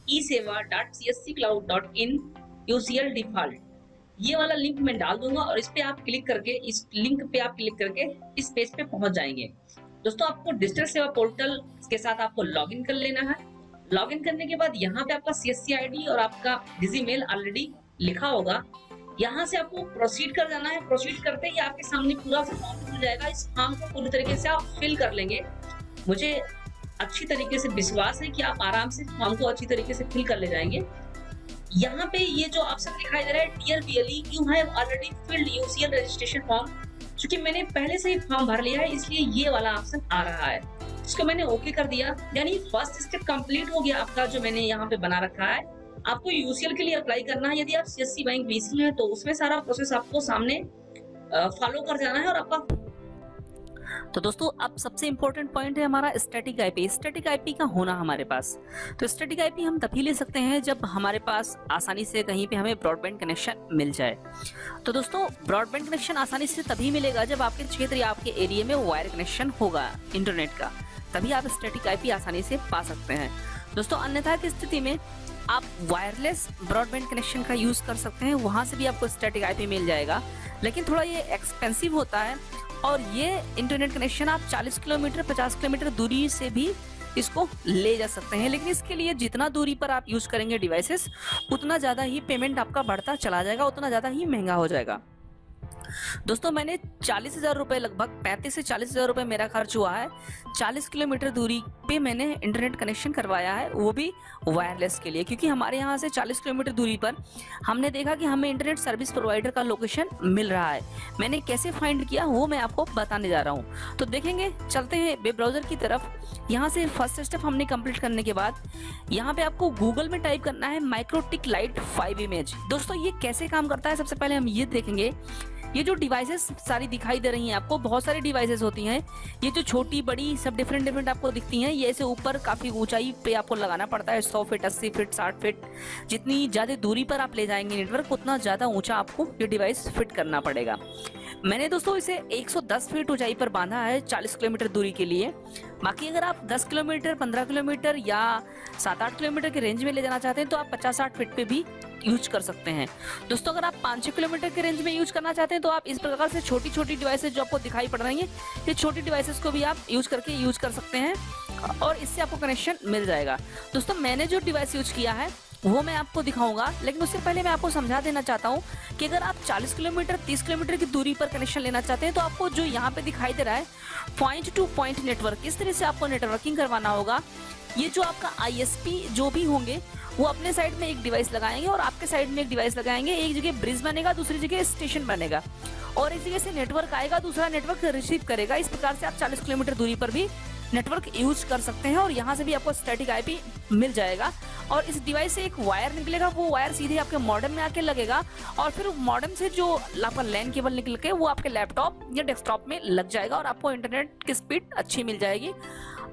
eSeva.csccloud.in/UCL default। ये वाला link मैं डाल दूंगा और इस पे आप क्लिक करके, इस लिंक पे आप क्लिक करके इस पेज पे पहुंच जाएंगे। दोस्तों आपको डिजिटल सेवा पोर्टल के साथ आपको लॉगिन कर लेना है। लॉगिन करने के बाद यहाँ पे आपका सीएससी आईडी और आपका डिजीमेल ऑलरेडी लिखा होगा। यहाँ से आपको प्रोसीड कर जाना है। प्रोसीड करते ही आपके सामने पूरा फॉर्म खुल जाएगा। इस फॉर्म को पूरी तरीके से आप फिल कर लेंगे। मुझे अच्छी तरीके से विश्वास है कि आप आराम से फॉर्म को अच्छी तरीके से फिल कर ले जाएंगे। यहाँ पे ये जो ऑप्शन दिखाई दे रहा है, dear BLE you have already filled UCL registration form, क्योंकि मैंने पहले से ही फॉर्म भर लिया है इसलिए ये वाला ऑप्शन आ रहा है। इसको मैंने ओके कर दिया, यानी फर्स्ट स्टेप कंप्लीट हो गया आपका जो मैंने यहाँ पे बना रखा है। आपको यूसीएल के लिए अप्लाई करना है। यदि आप सीएससी बैंक बीसी हैं तो उसमें सारा प्रोसेस आपको सामने फॉलो कर जाना है और आपका। तो दोस्तों अब सबसे इंपॉर्टेंट पॉइंट है हमारा स्टैटिक आईपी। स्टैटिक आईपी का होना हमारे पास, तो स्टैटिक आईपी हम तभी ले सकते हैं जब हमारे पास आसानी से कहीं पे हमें ब्रॉडबैंड कनेक्शन मिल जाए। तो दोस्तों ब्रॉडबैंड कनेक्शन आसानी से तभी मिलेगा जब आपके क्षेत्र या आपके एरिया में वायर कनेक्शन होगा इंटरनेट का, तभी आप स्टैटिक आईपी आसानी से पा सकते हैं। दोस्तों अन्यथा की स्थिति में आप वायरलेस ब्रॉडबैंड कनेक्शन का यूज कर सकते हैं, वहां से भी आपको स्टैटिक आईपी मिल जाएगा, लेकिन थोड़ा ये एक्सपेंसिव होता है। और ये इंटरनेट कनेक्शन आप 40 किलोमीटर 50 किलोमीटर दूरी से भी इसको ले जा सकते हैं, लेकिन इसके लिए जितना दूरी पर आप यूज करेंगे डिवाइसेस उतना ज़्यादा ही पेमेंट आपका बढ़ता चला जाएगा, उतना ज़्यादा ही महंगा हो जाएगा। दोस्तों मैंने 40,000 रुपये, लगभग 35 से 40,000 रुपये मेरा खर्च हुआ है। 40 किलोमीटर दूरी पे मैंने इंटरनेट कनेक्शन करवाया है, वो भी वायरलेस के लिए, क्योंकि हमारे यहाँ से 40 किलोमीटर दूरी पर हमने देखा कि हमें इंटरनेट सर्विस प्रोवाइडर का लोकेशन मिल रहा है। मैंने कैसे फाइंड किया वो मैं आपको बताने जा रहा हूँ। तो देखेंगे, चलते हैं वेब ब्राउजर की तरफ। यहाँ से फर्स्ट स्टेप हमने कंप्लीट करने के बाद यहाँ पे आपको गूगल में टाइप करना है माइक्रोटिक लाइट 5 इमेज। दोस्तों ये कैसे काम करता है सबसे पहले हम ये देखेंगे। ये जो डिवाइसेस सारी दिखाई दे रही हैं आपको, बहुत सारी डिवाइसेस होती हैं। ये जो छोटी बड़ी सब डिफरेंट आपको दिखती हैं, ये ऐसे ऊपर काफ़ी ऊंचाई पे आपको लगाना पड़ता है। 100 फीट 80 फीट 60 फीट, जितनी ज़्यादा दूरी पर आप ले जाएंगे नेटवर्क उतना ज़्यादा ऊंचा आपको ये डिवाइस फिट करना पड़ेगा। मैंने दोस्तों इसे 110 फीट ऊंचाई पर बांधा है 40 किलोमीटर दूरी के लिए। बाकी अगर आप 10 किलोमीटर 15 किलोमीटर या 7-8 किलोमीटर के रेंज में ले जाना चाहते हैं तो आप 50-60 फीट पे भी यूज कर सकते हैं। दोस्तों अगर आप 5-6 किलोमीटर के रेंज में यूज करना चाहते हैं तो आप इस प्रकार से छोटी छोटी डिवाइसेस जो आपको दिखाई पड़ रही हैं, ये छोटी डिवाइसेस को भी आप यूज कर सकते हैं और इससे आपको कनेक्शन मिल जाएगा। दोस्तों मैंने जो डिवाइस यूज किया है वो मैं आपको दिखाऊंगा, लेकिन उससे पहले मैं आपको समझा देना चाहता हूँ कि अगर आप 40 किलोमीटर 30 किलोमीटर की दूरी पर कनेक्शन लेना चाहते हैं तो आपको जो यहाँ पे दिखाई दे रहा है पॉइंट टू पॉइंट नेटवर्क, इस तरह से आपको नेटवर्किंग करवाना होगा। ये जो आपका आईएसपी जो भी होंगे वो अपने साइड में एक डिवाइस लगाएंगे और आपके साइड में एक डिवाइस लगाएंगे। एक जगह ब्रिज बनेगा, दूसरी जगह स्टेशन बनेगा और एक जगह से नेटवर्क आएगा, दूसरा नेटवर्क रिसीव करेगा। इस प्रकार से आप 40 किलोमीटर दूरी पर भी नेटवर्क यूज कर सकते हैं और यहाँ से भी आपको स्टैटिक आईपी मिल जाएगा। और इस डिवाइस से एक वायर निकलेगा, वो वायर सीधे आपके मॉडेम में आके लगेगा और फिर मॉडेम से जो आपका लैन केबल निकल के वो आपके लैपटॉप या डेस्कटॉप में लग जाएगा और आपको इंटरनेट की स्पीड अच्छी मिल जाएगी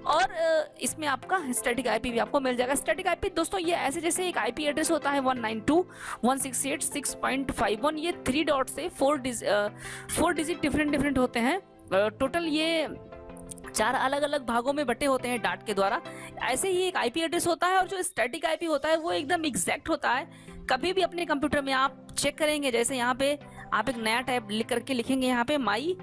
और इसमें आपका स्टैटिक आईपी भी आपको मिल जाएगा। स्टैटिक आईपी दोस्तों ये ऐसे जैसे एक आईपी एड्रेस होता है 192.168.6.51, ये 3 डॉट से 4 डिजिट डिफरेंट होते हैं। टोटल ये 4 अलग अलग भागों में बटे होते हैं डाट के द्वारा। ऐसे ही एक आईपी एड्रेस होता है और जो स्टैटिक आईपी होता है वो एकदम एग्जैक्ट होता है। कभी भी अपने कंप्यूटर में आप चेक करेंगे, जैसे यहाँ पे आप एक नया टैब लिख करके लिखेंगे यहाँ पे माई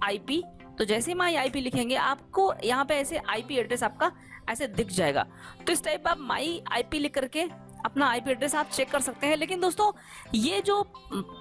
आईपी, तो जैसे माई आईपी लिखेंगे आपको यहाँ पे ऐसे आईपी एड्रेस आपका ऐसे दिख जाएगा। तो इस टाइप आप माई आईपी लिख करके अपना आईपी एड्रेस आप चेक कर सकते हैं। लेकिन दोस्तों ये जो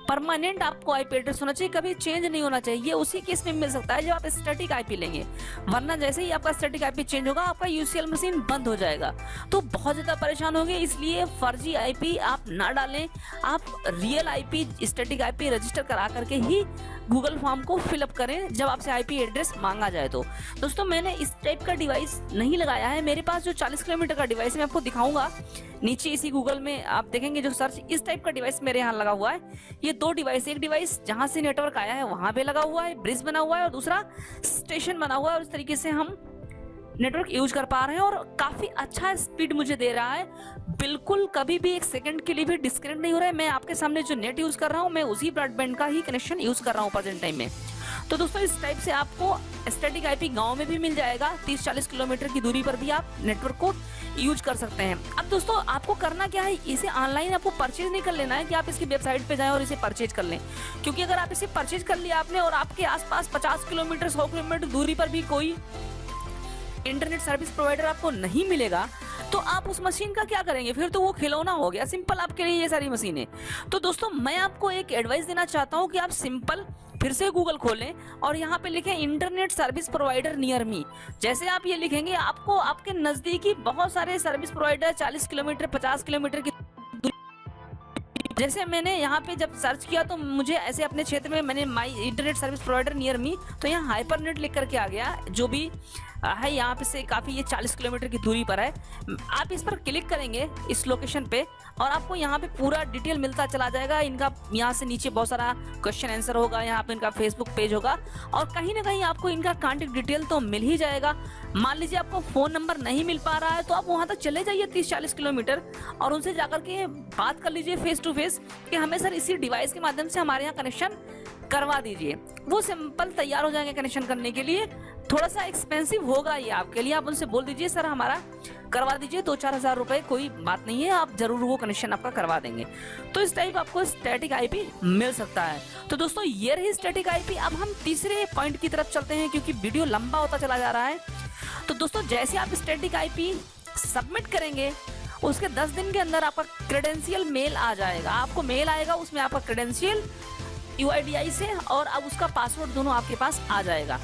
परमानेंट आपको आईपी एड्रेस होना चाहिए, कभी चेंज नहीं होना चाहिए। ये उसी केस में मिल सकता है जब आप स्टैटिक आईपी लेंगे, वरना जैसे ही आपका स्टैटिक आईपी चेंज होगा आपका यूसीएल मशीन बंद हो जाएगा, तो बहुत ज़्यादा परेशान होंगे। इसलिए फर्जी आईपी आप ना डालें, आप real IP static IP register करा करके ही गूगल फॉर्म को फिलअप करें जब आपसे आईपी एड्रेस मांगा जाए। तो दोस्तों मैंने इस टाइप का डिवाइस नहीं लगाया है, मेरे पास जो 40 किलोमीटर का डिवाइस है मैं आपको दिखाऊंगा नीचे इसी गूगल में आप देखेंगे जो सर्च, इस टाइप का डिवाइस मेरे यहाँ लगा हुआ है। ये 2 डिवाइस, एक डिवाइस जहाँ से नेटवर्क आया है वहाँ पे लगा हुआ है, ब्रिज बना हुआ है, और दूसरा स्टेशन बना हुआ है। और इस तरीके से हम नेटवर्क यूज कर पा रहे हैं और काफ़ी अच्छा स्पीड मुझे दे रहा है। बिल्कुल कभी भी 1 सेकंड के लिए भी डिस्कनेक्ट नहीं हो रहा है। मैं आपके सामने जो नेट यूज़ कर रहा हूँ मैं उसी ब्रॉडबैंड का ही कनेक्शन यूज़ कर रहा हूँ प्रेजेंट टाइम में। तो दोस्तों इस टाइप से आपको स्टैटिक आईपी गांव में भी मिल जाएगा, 30-40 किलोमीटर की दूरी पर भी आप नेटवर्क को यूज कर सकते हैं। अब दोस्तों आपको करना क्या है, इसे ऑनलाइन आपको परचेज नहीं कर लेना है कि आप इसकी वेबसाइट पे जाएं और इसे परचेज कर लें, क्योंकि अगर आप इसे परचेज कर लिया आपने और आपके आसपास 50 किलोमीटर 100 किलोमीटर दूरी पर भी कोई इंटरनेट सर्विस प्रोवाइडर आपको नहीं मिलेगा, तो आप उस मशीन का क्या करेंगे, फिर तो वो खिलौना हो गया सिंपल आपके लिए ये सारी मशीनें। तो दोस्तों मैं आपको एक एडवाइस देना चाहता हूँ कि आप सिंपल फिर से गूगल खोलें और यहाँ पे लिखें internet service provider near me. जैसे आप ये लिखेंगे आपको आपके नजदीकी बहुत सारे सर्विस प्रोवाइडर 40 किलोमीटर 50 किलोमीटर की, जैसे मैंने यहाँ पे जब सर्च किया तो मुझे ऐसे अपने क्षेत्र में मैंने my internet service provider near me, तो यहाँ हाइपरनेट लिख करके आ गया जो भी है यहाँ पे से काफ़ी, ये 40 किलोमीटर की दूरी पर है। आप इस पर क्लिक करेंगे इस लोकेशन पे और आपको यहाँ पे पूरा डिटेल मिलता चला जाएगा। इनका यहाँ से नीचे बहुत सारा क्वेश्चन आंसर होगा, यहाँ पे इनका फेसबुक पेज होगा और कहीं ना कहीं आपको इनका कॉन्टेक्ट डिटेल तो मिल ही जाएगा। मान लीजिए आपको फ़ोन नंबर नहीं मिल पा रहा है तो आप वहाँ तक चले जाइए 30-40 किलोमीटर और उनसे जाकर के बात कर लीजिए फेस टू फेस कि हमें सर इसी डिवाइस के माध्यम से हमारे यहाँ कनेक्शन करवा दीजिए। वो सिंपल तैयार हो जाएंगे कनेक्शन करने के लिए। थोड़ा सा एक्सपेंसिव होगा ये आपके लिए, आप उनसे बोल दीजिए सर हमारा करवा दीजिए 2-4 हज़ार रुपए, कोई बात नहीं है, आप जरूर वो कनेक्शन आपका करवा देंगे। तो इस टाइप आपको स्टैटिक आईपी मिल सकता है। तो दोस्तों ये रही स्टैटिक आईपी। अब हम तीसरे पॉइंट की तरफ चलते हैं क्योंकि वीडियो लंबा होता चला जा रहा है। तो दोस्तों जैसे आप स्टैटिक आईपी सबमिट करेंगे उसके 10 दिन के अंदर आपका क्रेडेंशियल मेल आ जाएगा। आपको मेल आएगा, उसमें आपका क्रेडेंशियल UIDI से और अब उसका पासवर्ड दोनों आपके पास आ जाएगा।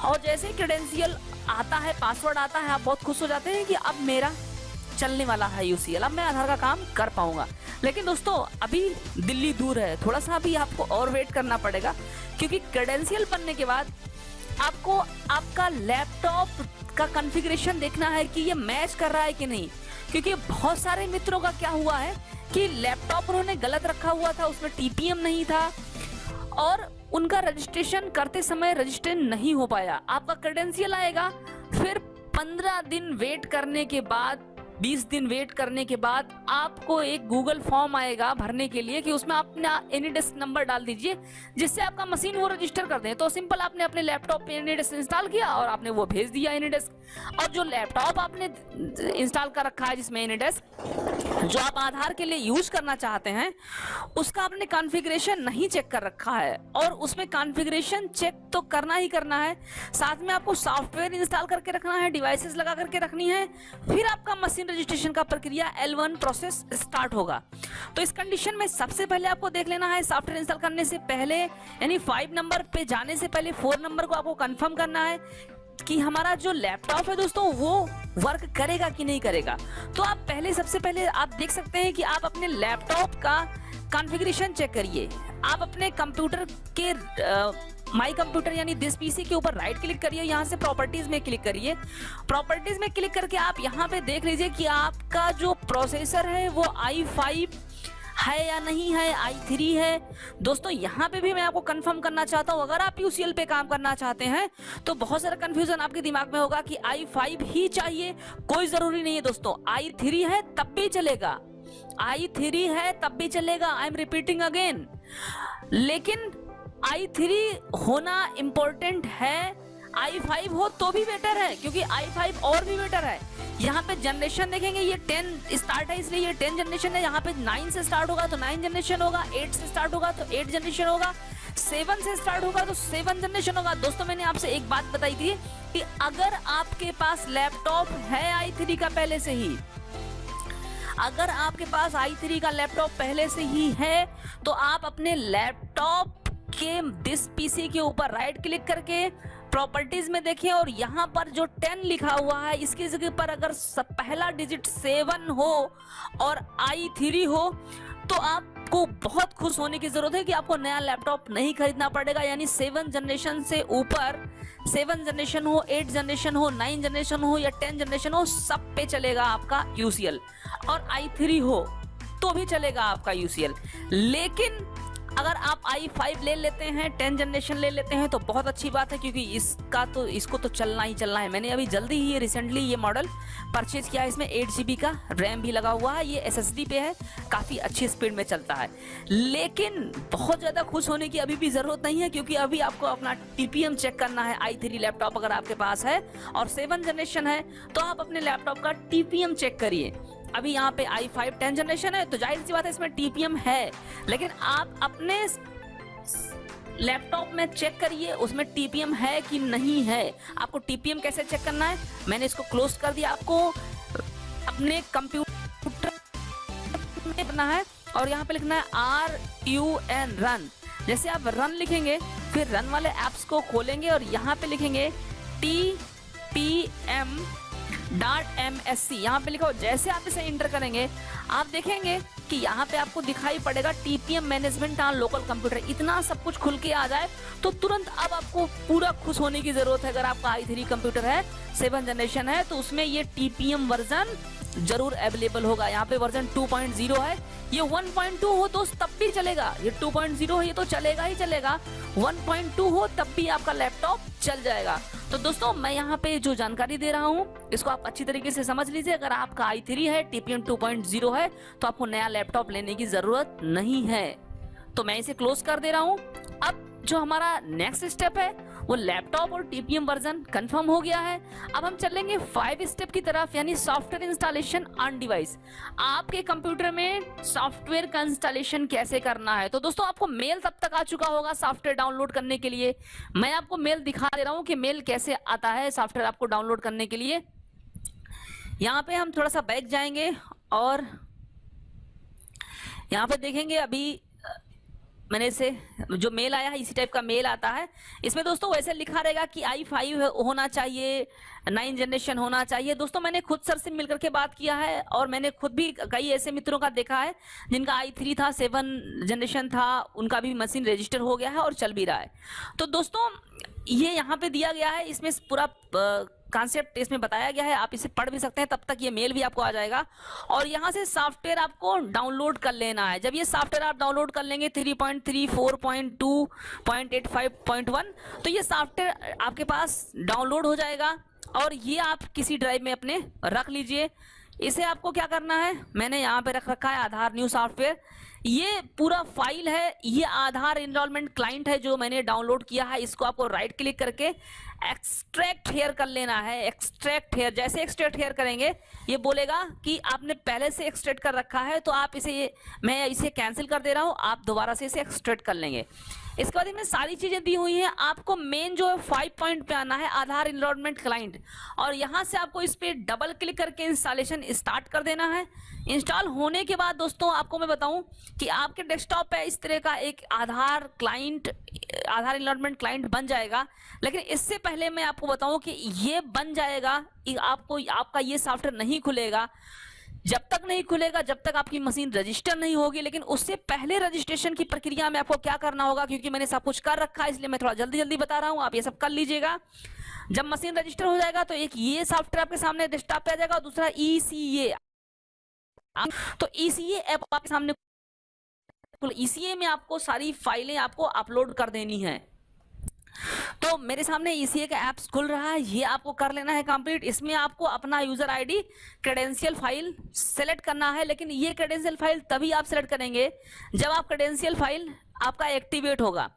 और जैसे क्रेडेंशियल आता है, पासवर्ड आता है, आप बहुत खुश हो जाते हैं कि अब मेरा चलने वाला है UCL, अब मैं आधार का काम कर पाऊंगा। लेकिन दोस्तों अभी दिल्ली दूर है, थोड़ा सा अभी आपको और वेट करना पड़ेगा क्योंकि क्रेडेंशियल बनने के बाद आपको आपका लैपटॉप का कॉन्फ़िगरेशन देखना है कि ये मैच कर रहा है कि नहीं। क्योंकि बहुत सारे मित्रों का क्या हुआ है कि लैपटॉप उन्होंने गलत रखा हुआ था, उसमें TPM नहीं था और उनका रजिस्ट्रेशन करते समय रजिस्टर नहीं हो पाया। आपका क्रेडेंशियल आएगा, फिर 15 दिन वेट करने के बाद 20 दिन वेट करने के बाद आपको एक गूगल फॉर्म आएगा भरने के लिए कि उसमें अपना एनीडेस्क नंबर डाल दीजिए जिससे आपका मशीन वो रजिस्टर कर दे। तो सिंपल आपने अपने लैपटॉप पे एनीडेस्क इंस्टॉल किया और आपने वो भेज दिया एनीडेस्क। और जो लैपटॉप आपने इंस्टॉल कर रखा है जिसमें एनीडेस्क जो आप आधार के लिए यूज करना चाहते हैं उसका आपने कॉन्फ़िगरेशन नहीं चेक कर रखा है और उसमें कॉन्फ़िगरेशन चेक तो करना ही करना है, साथ में आपको सॉफ्टवेयर इंस्टॉल करके रखना है, डिवाइसेस लगा करके रखनी है, फिर आपका मशीन रजिस्ट्रेशन का प्रक्रिया L1 प्रोसेस स्टार्ट होगा। तो इस कंडीशन में सबसे पहले आपको देख लेना है सॉफ्टवेयर इंस्टॉल करने से पहले, यानी 5 नंबर पे जाने से पहले 4 नंबर को आपको कंफर्म करना है कि हमारा जो लैपटॉप है दोस्तों वो वर्क करेगा कि नहीं करेगा। तो आप पहले सबसे पहले आप देख सकते हैं कि आप अपने लैपटॉप का कॉन्फ़िगरेशन चेक करिए। आप अपने कंप्यूटर के माई कंप्यूटर यानी दिस पीसी के ऊपर राइट क्लिक करिए, यहाँ से प्रॉपर्टीज में क्लिक करिए। प्रॉपर्टीज में क्लिक करके आप यहाँ पे देख लीजिए कि आपका जो प्रोसेसर है वो i5 है या नहीं है, i3 है। दोस्तों यहाँ पे भी मैं आपको कंफर्म करना चाहता हूँ, अगर आप UCL पे काम करना चाहते हैं तो बहुत सारा कंफ्यूजन आपके दिमाग में होगा कि i5 ही चाहिए, कोई जरूरी नहीं है दोस्तों, i3 है तब भी चलेगा, i3 है तब भी चलेगा। आई एम रिपीटिंग अगेन, लेकिन i3 होना इम्पोर्टेंट है, i5 हो तो भी बेटर है क्योंकि i5 और भी बेटर है। यहाँ पे जनरेशन देखेंगे ये 10 स्टार्ट है इसलिए ये 10 जनरेशन है, यहाँ पे 9 से स्टार्ट होगा तो 9 जनरेशन होगा, 8 से स्टार्ट होगा तो 8 जनरेशन होगा, 7 से स्टार्ट होगा तो 7 जनरेशन होगा। दोस्तों मैंने आपसे एक बात बताई थी कि अगर आपके पास लैपटॉप है i3 का पहले से ही, अगर आपके पास i3 का लैपटॉप पहले से ही है तो आप अपने लैपटॉप के दिस पीसी के ऊपर राइट क्लिक करके प्रॉपर्टीज में देखें और यहाँ पर जो 10 लिखा हुआ है इसकी जगह पर अगर पहला डिजिट 7 हो और i3 हो तो आपको बहुत खुश होने की जरूरत है कि आपको नया लैपटॉप नहीं खरीदना पड़ेगा। यानी 7 जनरेशन से ऊपर, 7 जनरेशन हो, 8 जनरेशन हो, 9 जनरेशन हो या 10 जनरेशन हो, सब पे चलेगा आपका UCL। और i3 हो तो भी चलेगा आपका UCL। लेकिन अगर आप i5 ले लेते हैं, 10 जनरेशन ले लेते हैं तो बहुत अच्छी बात है, क्योंकि इसको तो चलना ही चलना है। मैंने अभी जल्दी ही रिसेंटली ये मॉडल परचेज किया है। इसमें 8 GB का रैम भी लगा हुआ है, ये SSD पे है, काफ़ी अच्छी स्पीड में चलता है। लेकिन बहुत ज़्यादा खुश होने की अभी भी ज़रूरत नहीं है, क्योंकि अभी आपको अपना TPM चेक करना है। i3 लैपटॉप अगर आपके पास है और 7 जनरेशन है तो आप अपने लैपटॉप का TPM चेक करिए। अभी यहाँ पे i5 10 जनरेशन है तो जाहिर सी बात है इसमें TPM है, लेकिन आप अपने लैपटॉप में चेक करिए उसमें TPM है कि नहीं है। आपको TPM कैसे चेक करना है, मैंने इसको क्लोज कर दिया। आपको अपने कंप्यूटर में लिखना है और यहाँ पे लिखना है RUN रन। जैसे आप रन लिखेंगे फिर रन वाले एप्स को खोलेंगे और यहाँ पे लिखेंगे TPM.MSC, यहाँ पे लिखो। जैसे आप इसे इंटर करेंगे आप देखेंगे कि यहाँ पे आपको दिखाई पड़ेगा TPM management on local computer. इतना सब कुछ खुल के आ जाए तो तुरंत अब आपको पूरा खुश होने की जरूरत है। अगर आपका i3 कंप्यूटर है, 7 जनरेशन है, तो उसमें ये TPM वर्जन जरूर अवेलेबल होगा। यहाँ पे वर्जन 2.0 है, ये 1.2 हो तो तब भी चलेगा, ये 2.0 है ये तो चलेगा ही चलेगा, 1.2 हो तब भी आपका लैपटॉप चल जाएगा। तो दोस्तों मैं यहाँ पे जो जानकारी दे रहा हूँ इसको आप अच्छी तरीके से समझ लीजिए। अगर आपका i3 है, TPM 2.0 है, तो आपको नया लैपटॉप लेने की जरूरत नहीं है। तो मैं इसे क्लोज कर दे रहा हूँ। अब जो हमारा नेक्स्ट स्टेप है वो लैपटॉप और TPM वर्जन कंफर्म हो गया है। अब हम चलेंगे 5 स्टेप की तरफ, यानी सॉफ्टवेयर इंस्टॉलेशन ऑन डिवाइस। आपके कंप्यूटर में सॉफ्टवेयर का इंस्टॉलेशन कैसे करना है। तो दोस्तों आपको मेल तब तक आ चुका होगा सॉफ्टवेयर डाउनलोड करने के लिए। मैं आपको मेल दिखा दे रहा हूँ कि मेल कैसे आता है सॉफ्टवेयर आपको डाउनलोड करने के लिए। यहाँ पे हम थोड़ा सा बैक जाएंगे और यहाँ पे देखेंगे अभी मैंने इसे जो मेल आया है इसी टाइप का मेल आता है। इसमें दोस्तों वैसे लिखा रहेगा कि i5 होना चाहिए, 9 जनरेशन होना चाहिए। दोस्तों मैंने खुद सर से मिल करके बात किया है और मैंने खुद भी कई ऐसे मित्रों का देखा है जिनका i3 था, 7 जनरेशन था, उनका भी मशीन रजिस्टर हो गया है और चल भी रहा है। तो दोस्तों ये यहाँ पे दिया गया है, इसमें पूरा कॉन्सेप्ट इसमें बताया गया है, आप इसे पढ़ भी सकते हैं। तब तक ये मेल भी आपको आ जाएगा और यहाँ से सॉफ्टवेयर आपको डाउनलोड कर लेना है। जब ये सॉफ्टवेयर आप डाउनलोड कर लेंगे 3.3, 4.2, 0.85.1, तो ये सॉफ्टवेयर आपके पास डाउनलोड हो जाएगा और ये आप किसी ड्राइव में अपने रख लीजिए। इसे आपको क्या करना है, मैंने यहाँ पे रख रखा है आधार न्यू सॉफ्टवेयर। ये पूरा फाइल है, ये आधार एनरोलमेंट क्लाइंट है जो मैंने डाउनलोड किया है। इसको आपको राइट क्लिक करके एक्सट्रैक्ट हेयर कर लेना है। एक्सट्रैक्ट हेयर, जैसे एक्सट्रैक्ट हेयर करेंगे ये बोलेगा कि आपने पहले से एक्सट्रैक्ट कर रखा है, तो आप इसे मैं इसे कैंसिल कर दे रहा हूँ, आप दोबारा से इसे एक्सट्रैक्ट कर लेंगे। इसके बाद इसमें सारी चीजें दी हुई हैं। आपको मेन जो है 5 पॉइंट पे आना है, आधार एनरोलमेंट क्लाइंट, और यहाँ से आपको इस पे डबल क्लिक करके इंस्टॉलेशन स्टार्ट कर देना है। इंस्टॉल होने के बाद दोस्तों आपको मैं बताऊं कि आपके डेस्कटॉप पे इस तरह का एक आधार क्लाइंट, आधार एनरोलमेंट क्लाइंट बन जाएगा। लेकिन इससे पहले मैं आपको बताऊं कि ये बन जाएगा, आपको आपका ये सॉफ्टवेयर नहीं खुलेगा। जब तक नहीं खुलेगा, जब तक आपकी मशीन रजिस्टर नहीं होगी। लेकिन उससे पहले रजिस्ट्रेशन की प्रक्रिया में आपको क्या करना होगा, क्योंकि मैंने सब कुछ कर रखा है इसलिए मैं थोड़ा जल्दी जल्दी बता रहा हूं, आप ये सब कर लीजिएगा। जब मशीन रजिस्टर हो जाएगा तो एक ये सॉफ्टवेयर आपके सामने डेस्कटॉप पे आ जाएगा और दूसरा ECA। तो ECA ऐप आपके सामने, ECA में आपको सारी फाइलें आपको अपलोड कर देनी है। तो मेरे सामने ECA का एप्स खुल रहा है, ये आपको कर लेना है कंप्लीट। इसमें आपको अपना user ID credential file select करना है। लेकिन ये क्रेडेंशियल फाइल तभी आप सेलेक्ट करेंगे जब आप क्रेडेंशियल फाइल आपका एक्टिवेट होगा।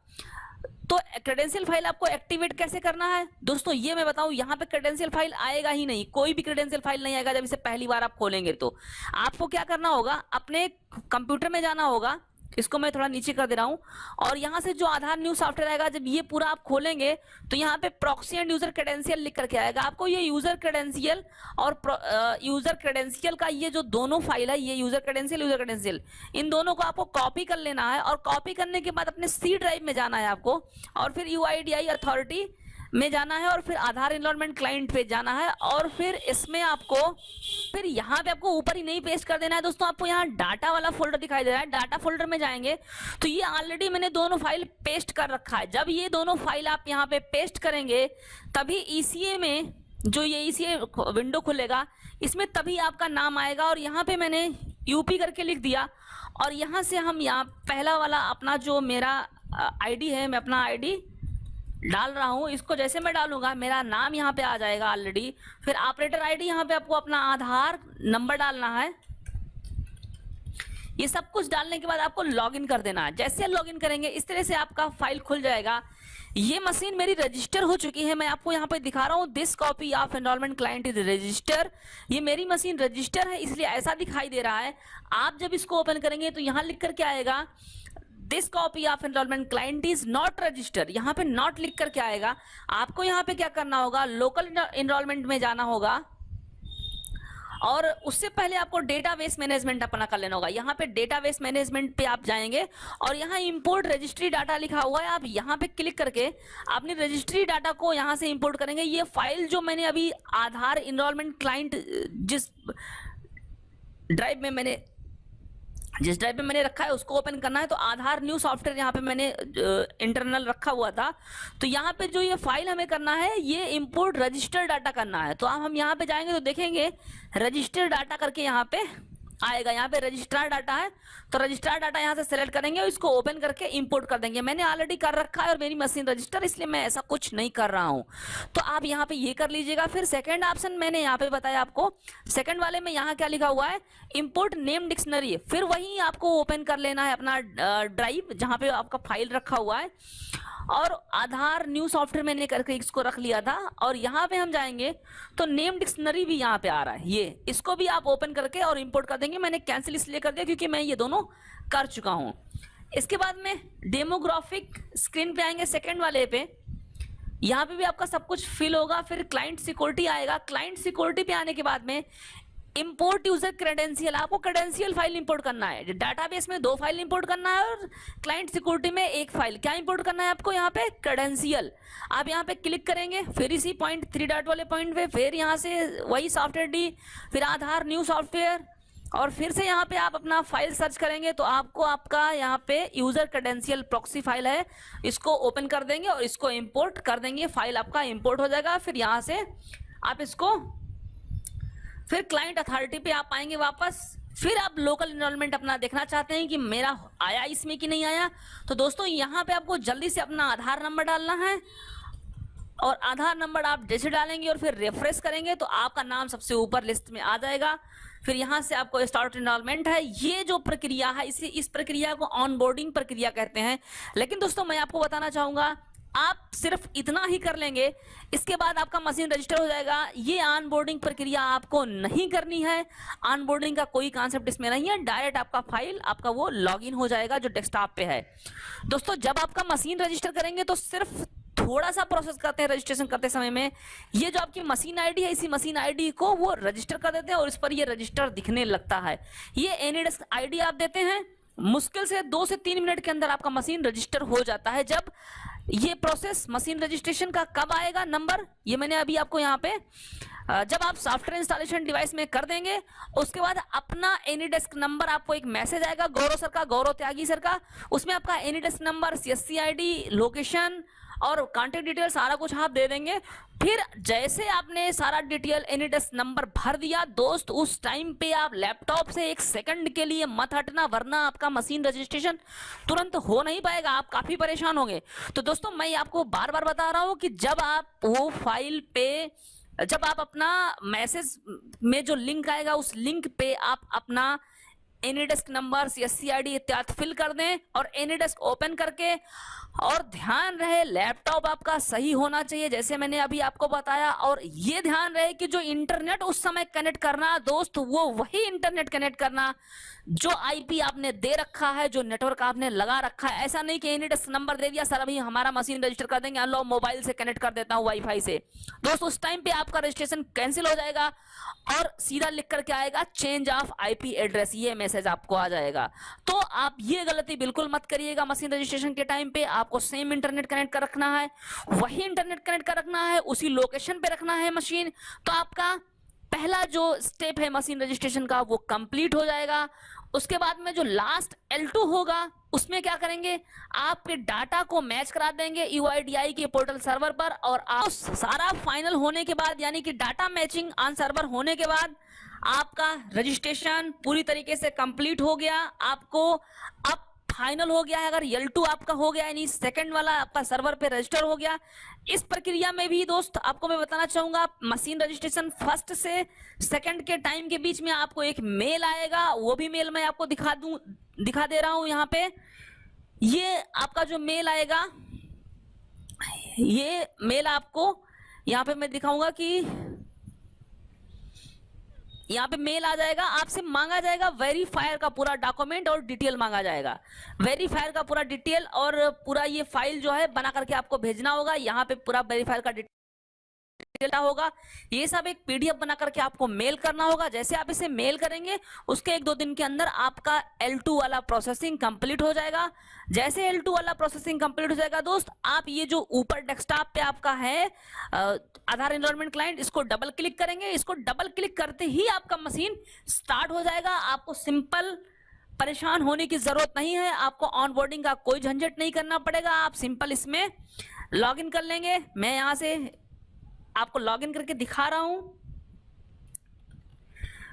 तो क्रेडेंशियल फाइल आपको एक्टिवेट कैसे करना है दोस्तों, ये मैं बताऊं। यहाँ पे क्रेडेंशियल फाइल आएगा ही नहीं, कोई भी क्रेडेंशियल फाइल नहीं आएगा जब इसे पहली बार आप खोलेंगे। तो आपको क्या करना होगा, अपने कंप्यूटर में जाना होगा। इसको मैं थोड़ा नीचे कर दे रहा हूं और यहाँ से जो आधार न्यू सॉफ्टवेयर आएगा, जब ये पूरा आप खोलेंगे तो यहाँ पे प्रॉक्सी एंड यूजर क्रेडेंशियल लिख करके आएगा। आपको ये यूजर क्रेडेंशियल और यूजर क्रेडेंशियल का ये जो दोनों फाइल है, ये यूजर क्रेडेंशियल, इन दोनों को आपको कॉपी कर लेना है। और कॉपी करने के बाद अपने C ड्राइव में जाना है आपको, और फिर UIDI अथॉरिटी में जाना है, और फिर आधार एनरोलमेंट क्लाइंट पे जाना है, और फिर इसमें आपको फिर यहाँ पे आपको ऊपर ही नहीं पेस्ट कर देना है दोस्तों। आपको यहाँ डाटा वाला फोल्डर दिखाई दे रहा है, डाटा फोल्डर में जाएंगे तो ये ऑलरेडी मैंने दोनों फाइल पेस्ट कर रखा है। जब ये दोनों फाइल आप यहाँ पे पेस्ट करेंगे तभी ECA में जो ये ECA विंडो खुलेगा, इसमें तभी आपका नाम आएगा। और यहाँ पे मैंने यूपी करके लिख दिया और यहाँ से हम यहाँ पहला वाला अपना जो मेरा आईडी है, मैं अपना आईडी डाल रहा हूँ। इसको जैसे मैं डालूंगा मेरा नाम यहाँ पे आ जाएगा ऑलरेडी। फिर ऑपरेटर आईडी, यहाँ पे आपको अपना आधार नंबर डालना है। ये सब कुछ डालने के बाद आपको लॉगिन कर देना है। जैसे लॉगिन करेंगे इस तरह से आपका फाइल खुल जाएगा। ये मशीन मेरी रजिस्टर हो चुकी है, मैं आपको यहाँ पे दिखा रहा हूँ। This copy of enrolment client is register. ये मेरी मशीन रजिस्टर है इसलिए ऐसा दिखाई दे रहा है। आप जब इसको ओपन करेंगे तो यहाँ लिख करके आएगा this copy of enrolment client is not register. यहाँ पे नॉट लिख करके आएगा। आपको यहाँ पे क्या करना होगा, लोकल एनरोलमेंट में जाना होगा और उससे पहले आपको डेटाबेस मैनेजमेंट अपना कर लेना होगा। यहाँ पे डेटाबेस मैनेजमेंट पे आप जाएंगे और यहाँ इंपोर्ट रजिस्ट्री डाटा लिखा हुआ है। आप यहाँ पे क्लिक करके अपनी रजिस्ट्री डाटा को यहाँ से इंपोर्ट करेंगे। ये फाइल जो मैंने अभी आधार एनरोलमेंट क्लाइंट जिस ड्राइव में मैंने रखा है उसको ओपन करना है। तो आधार न्यू सॉफ्टवेयर यहाँ पे मैंने इंटरनल रखा हुआ था। तो यहाँ पे जो ये फाइल हमें करना है ये इंपोर्ट रजिस्टर डाटा करना है। तो हम यहाँ पे जाएंगे तो देखेंगे रजिस्टर डाटा करके यहाँ पे आएगा। यहाँ पे रजिस्ट्रार डाटा है तो रजिस्ट्रार डाटा यहाँ से सेलेक्ट करेंगे और इसको ओपन करके इंपोर्ट कर देंगे। मैंने ऑलरेडी कर रखा है और मेरी मशीन रजिस्टर, इसलिए मैं ऐसा कुछ नहीं कर रहा हूँ। तो आप यहाँ पे ये कर लीजिएगा। फिर सेकंड ऑप्शन मैंने यहाँ पे बताया आपको, सेकंड वाले में यहाँ क्या लिखा हुआ है, इंपोर्ट नेम डिक्शनरी। फिर वही आपको ओपन कर लेना है अपना ड्राइव जहाँ पे आपका फाइल रखा हुआ है। और आधार न्यू सॉफ्टवेयर मैंने करके इसको रख लिया था और यहाँ पे हम जाएंगे तो नेम डिक्शनरी भी यहाँ पे आ रहा है। ये इसको भी आप ओपन करके और इंपोर्ट कर देंगे। मैंने कैंसिल इसलिए कर दिया क्योंकि मैं ये दोनों कर चुका हूँ। इसके बाद में डेमोग्राफिक स्क्रीन पे आएंगे, सेकंड वाले पे यहाँ पे भी आपका सब कुछ फिल होगा। फिर क्लाइंट सिक्योरिटी आएगा। क्लाइंट सिक्योरिटी पे आने के बाद में इंपोर्ट यूजर क्रेडेंशियल, आपको क्रेडेंशियल फाइल इंपोर्ट करना है। डाटाबेस में 2 फाइल इंपोर्ट करना है और क्लाइंट सिक्योरिटी में 1 फाइल। क्या इंपोर्ट करना है आपको, यहाँ पे क्रेडेंशियल। आप यहाँ पे क्लिक करेंगे, फिर इसी पॉइंट 3 डॉट वाले पॉइंट पे फिर यहाँ से वही सॉफ्टवेयर डी, फिर आधार न्यू सॉफ्टवेयर और फिर से यहाँ पे आप अपना फाइल सर्च करेंगे तो आपको आपका यहाँ पे यूजर क्रेडेंशियल प्रॉक्सी फाइल है, इसको ओपन कर देंगे और इसको इंपोर्ट कर देंगे। फाइल आपका इंपोर्ट हो जाएगा। फिर यहाँ से आप इसको फिर क्लाइंट अथॉरिटी पे आप आएंगे वापस। फिर आप लोकल एनरोलमेंट अपना देखना चाहते हैं कि मेरा आया इसमें कि नहीं आया। तो दोस्तों यहाँ पे आपको जल्दी से अपना आधार नंबर डालना है और आधार नंबर आप जैसे डालेंगे और फिर रेफरेंस करेंगे तो आपका नाम सबसे ऊपर लिस्ट में आ जाएगा। फिर यहाँ से आपको स्टार्ट एनरोलमेंट है। ये जो प्रक्रिया है इस प्रक्रिया को ऑनबोर्डिंग प्रक्रिया कहते हैं। लेकिन दोस्तों मैं आपको बताना चाहूंगा आप सिर्फ इतना ही कर लेंगे, इसके बाद आपका मशीन रजिस्टर हो जाएगा। ये ऑनबोर्डिंग प्रक्रिया आपको नहीं करनी है। ऑनबोर्डिंग का कोई कॉन्सेप्ट इसमें नहीं है। डायरेक्ट आपका फाइल आपका वो लॉगिन हो जाएगा जो डेस्कटॉप पे है। दोस्तों जब आपका मशीन रजिस्टर करेंगे तो सिर्फ थोड़ा सा प्रोसेस करते हैं रजिस्ट्रेशन करते समय में। ये जो आपकी मशीन आईडी है इसी मशीन आईडी को वो रजिस्टर कर देते हैं और इस पर ये रजिस्टर दिखने लगता है। ये एनीडेस्क आईडी आप देते हैं, मुश्किल से 2 से 3 मिनट के अंदर आपका मशीन रजिस्टर हो जाता है। जब ये प्रोसेस मशीन रजिस्ट्रेशन का कब आएगा नंबर, ये मैंने अभी आपको यहाँ पे जब आप सॉफ्टवेयर इंस्टॉलेशन डिवाइस में कर देंगे उसके बाद अपना एनीडेस्क नंबर, आपको एक मैसेज आएगा गौरव सर का, गौरव त्यागी सर का। उसमें आपका AnyDesk number, CSC ID, location और कॉन्टेक्ट डिटेल सारा कुछ आप दे देंगे। फिर जैसे आपने सारा डिटेल एनीडेस्क नंबर भर दिया दोस्त, उस टाइम पे आप लैपटॉप से 1 सेकंड के लिए मत हटना, वरना आपका मशीन रजिस्ट्रेशन तुरंत हो नहीं पाएगा, आप काफी परेशान होंगे। तो दोस्तों मैं आपको बार बार बता रहा हूं कि जब आप वो फाइल पे, जब आप अपना मैसेज में जो लिंक आएगा उस लिंक पे आप अपना एनीडेस्क नंबर, सीएससी आईडी इत्यादि फिल कर दें और एनीडेस्क ओपन करके, और ध्यान रहे लैपटॉप आपका सही होना चाहिए जैसे मैंने अभी आपको बताया। और ये ध्यान रहे कि जो इंटरनेट उस समय कनेक्ट करना दोस्त वो वही इंटरनेट कनेक्ट करना जो आईपी आपने दे रखा है, जो नेटवर्क आपने लगा रखा है। ऐसा नहीं कि एनीडेस्क नंबर दे दिया सर अभी हमारा मशीन रजिस्टर कर देंगे, लो मोबाइल से कनेक्ट कर देता हूँ वाईफाई से। दोस्त उस टाइम पे आपका रजिस्ट्रेशन कैंसिल हो जाएगा और सीधा लिख करके आएगा चेंज ऑफ आईपी एड्रेस, ये मैसेज आपको आ जाएगा। तो आप ये गलती बिल्कुल मत करिएगा। मशीन रजिस्ट्रेशन के टाइम पे आपको सेम इंटरनेट कनेक्ट कर रखना है, वही इंटरनेट कनेक्ट कर रखना है, उसी लोकेशन पे रखना है मशीन। तो आपका पहला जो स्टेप है मशीन रजिस्ट्रेशन का वो कंप्लीट हो जाएगा। उसके बाद में जो लास्ट L2 होगा उसमें क्या करेंगे, आपके डाटा को मैच करा देंगे UIDI के पोर्टल सर्वर पर। और आप सारा फाइनल होने के बाद यानी कि डाटा मैचिंग ऑन सर्वर होने के बाद आपका रजिस्ट्रेशन पूरी तरीके से कंप्लीट हो गया, आपको अब फाइनल हो गया है। अगर L2 आपका हो गया यानी सेकंड वाला आपका सर्वर पे रजिस्टर हो गया। इस प्रक्रिया में भी दोस्त आपको मैं बताना चाहूंगा, मशीन रजिस्ट्रेशन फर्स्ट से सेकंड के टाइम के बीच में आपको एक मेल आएगा, वो भी मेल मैं आपको दिखा दे रहा हूं यहाँ पे। ये आपका जो मेल आएगा, ये मेल आपको यहाँ पे मैं दिखाऊंगा कि यहाँ पे मेल आ जाएगा, आपसे मांगा जाएगा वेरीफायर का पूरा डॉक्यूमेंट और डिटेल मांगा जाएगा। वेरीफायर का पूरा डिटेल और पूरा ये फाइल जो है बना करके आपको भेजना होगा। यहाँ पे पूरा वेरीफायर का डिटेल होगा, ये सब एक पीडीएफ बना करके आपको मेल करना होगा। जैसे आप इसे मेल करेंगे उसके 1-2 दिन के अंदर आपका L2 वाला प्रोसेसिंग कंप्लीट हो जाएगा। जैसे L2 वाला प्रोसेसिंग कंप्लीट हो जाएगा दोस्त, आप ये जो ऊपर डेस्कटॉप पे आपका है आधार एनरोलमेंट क्लाइंट, इसको डबल क्लिक करेंगे। इसको डबल क्लिक करते ही आपका मशीन स्टार्ट हो जाएगा। आपको सिंपल परेशान होने की जरूरत नहीं है, आपको ऑनबोर्डिंग का कोई झंझट नहीं करना पड़ेगा। आप सिंपल इसमें लॉगिन कर लेंगे। मैं यहां से आपको लॉगिन करके दिखा रहा हूं।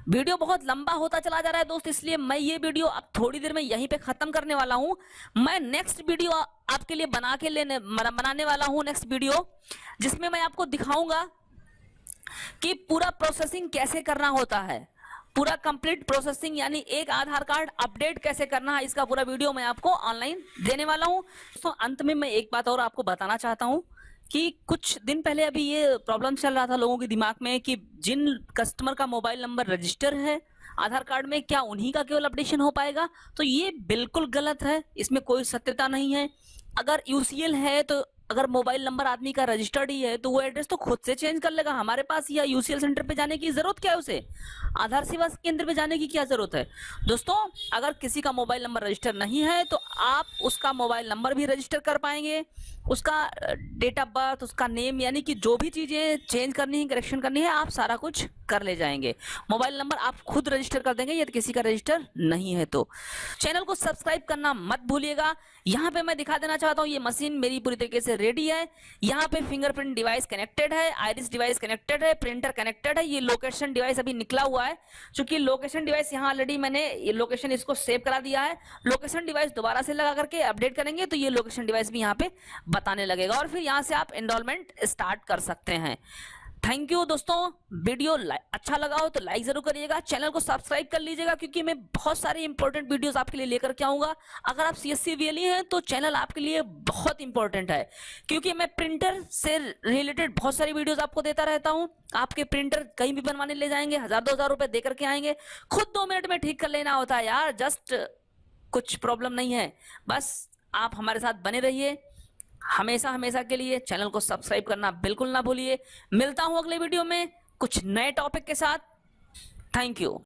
वीडियो बहुत लंबा होता चला जा रहा है दोस्त, इसलिए मैं ये वीडियो अब थोड़ी देर में यहीं पे खत्म करने वाला हूं। मैं नेक्स्ट वीडियो आपके लिए बनाने वाला हूं, नेक्स्ट वीडियो जिसमें मैं आपको दिखाऊंगा कि पूरा प्रोसेसिंग कैसे करना होता है, पूरा कंप्लीट प्रोसेसिंग यानी एक आधार कार्ड अपडेट कैसे करना है, इसका पूरा वीडियो मैं आपको ऑनलाइन देने वाला हूं। तो अंत में मैं एक बात और आपको बताना चाहता हूं कि कुछ दिन पहले अभी ये प्रॉब्लम चल रहा था लोगों के दिमाग में कि जिन कस्टमर का मोबाइल नंबर रजिस्टर है आधार कार्ड में, क्या उन्हीं का केवल अपडेशन हो पाएगा? तो ये बिल्कुल गलत है, इसमें कोई सत्यता नहीं है। अगर यूसीएल है तो अगर मोबाइल नंबर आदमी का रजिस्टर्ड ही है तो वो एड्रेस तो खुद से चेंज कर लेगा हमारे पास, या यूसीएल सेंटर पे जाने की जरूरत क्या है, उसे आधार सेवा केंद्र पे जाने की क्या जरूरत है? दोस्तों, अगर किसी का मोबाइल नंबर रजिस्टर नहीं है तो आप उसका मोबाइल नंबर भी रजिस्टर कर पाएंगे, उसका डेट ऑफ बर्थ, उसका नेम, यानी कि जो भी चीजें चेंज करनी है, करेक्शन करनी है, आप सारा कुछ कर ले जाएंगे। मोबाइल नंबर आप खुद रजिस्टर कर देंगे यदि किसी का रजिस्टर नहीं है तो। चैनल को सब्सक्राइब करना मत भूलिएगा। यहाँ पे मैं दिखा देना चाहता हूँ, ये मशीन मेरी पूरी तरीके से रेडी है। यहाँ पे फिंगरप्रिंट डिवाइस कनेक्टेड है, आइरिस डिवाइस कनेक्टेड है, प्रिंटर कनेक्टेड है। ये लोकेशन डिवाइस अभी निकला हुआ है, क्योंकि लोकेशन डिवाइस यहाँ ऑलरेडी मैंने ये लोकेशन इसको सेव करा दिया है। लोकेशन डिवाइस दोबारा से लगा करके अपडेट करेंगे तो ये लोकेशन डिवाइस भी यहाँ पे बताने लगेगा और फिर यहाँ से आप एनरोलमेंट स्टार्ट कर सकते हैं। थैंक यू दोस्तों, वीडियो अच्छा लगा हो तो लाइक जरूर करिएगा, चैनल को सब्सक्राइब कर लीजिएगा क्योंकि मैं बहुत सारे इंपॉर्टेंट वीडियोस आपके लिए लेकर के आऊंगा। अगर आप सीएससी वीएलई हैं तो चैनल आपके लिए बहुत इंपॉर्टेंट है, क्योंकि मैं प्रिंटर से रिलेटेड बहुत सारी वीडियोस आपको देता रहता हूं। आपके प्रिंटर कहीं भी बनवाने ले जाएंगे, 1000-2000 रुपए दे करके आएंगे, खुद 2 मिनट में ठीक कर लेना होता है यार, जस्ट कुछ प्रॉब्लम नहीं है। बस आप हमारे साथ बने रहिए हमेशा हमेशा के लिए। चैनल को सब्सक्राइब करना बिल्कुल ना भूलिए। मिलता हूं अगले वीडियो में कुछ नए टॉपिक के साथ। Thank you.